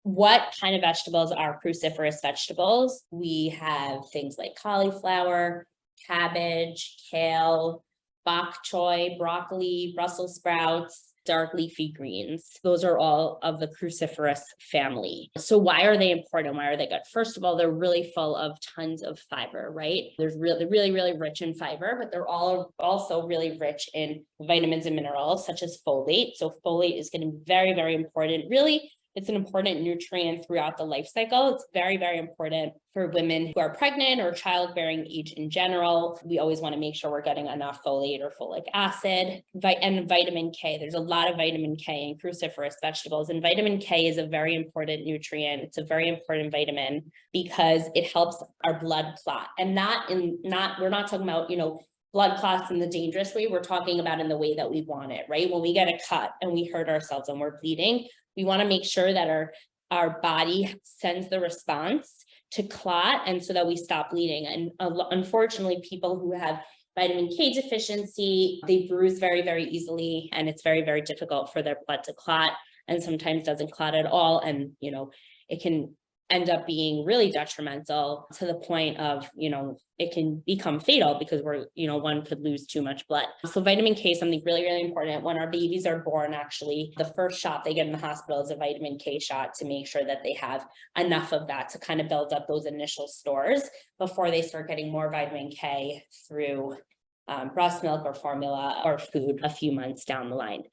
what kind of vegetables are cruciferous vegetables? We have things like cauliflower, cabbage, kale, bok choy, broccoli, Brussels sprouts, dark leafy greens. Those are all of the cruciferous family. So why are they important? Why are they good? First of all, they're really full of tons of fiber, right? They're really rich in fiber, but they're all also really rich in vitamins and minerals such as folate. So folate is going to be very important. Really, it's an important nutrient throughout the life cycle. It's very important for women who are pregnant or childbearing age in general. We always want to make sure we're getting enough folate or folic acid and vitamin K. There's a lot of vitamin K in cruciferous vegetables, and vitamin K is a very important nutrient. It's a very important vitamin because it helps our blood clot, and we're not talking about, blood clots in the dangerous way. We're talking about in the way that we want it, right? When we get a cut and we hurt ourselves and we're bleeding, we want to make sure that our body sends the response to clot, and so that we stop bleeding. And unfortunately, people who have vitamin K deficiency, they bruise very easily, and it's very difficult for their blood to clot, and sometimes doesn't clot at all. And, it can end up being really detrimental to the point of, it can become fatal because one could lose too much blood. So vitamin K is something really important. When our babies are born, actually, the first shot they get in the hospital is a vitamin K shot to make sure that they have enough of that to kind of build up those initial stores before they start getting more vitamin K through breast milk or formula or food a few months down the line.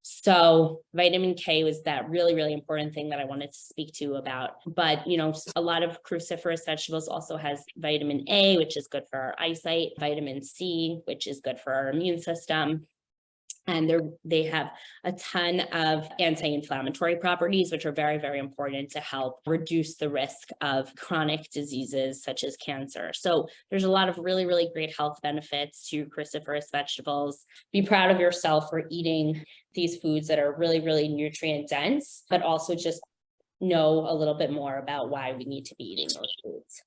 So vitamin K was that really important thing that I wanted to speak to about. But, a lot of cruciferous vegetables also has vitamin A, which is good for our eyesight, vitamin C, which is good for our immune system. And they have a ton of anti-inflammatory properties, which are very important to help reduce the risk of chronic diseases such as cancer. So there's a lot of really great health benefits to cruciferous vegetables. Be proud of yourself for eating these foods that are really nutrient dense, but also just know a little bit more about why we need to be eating those foods.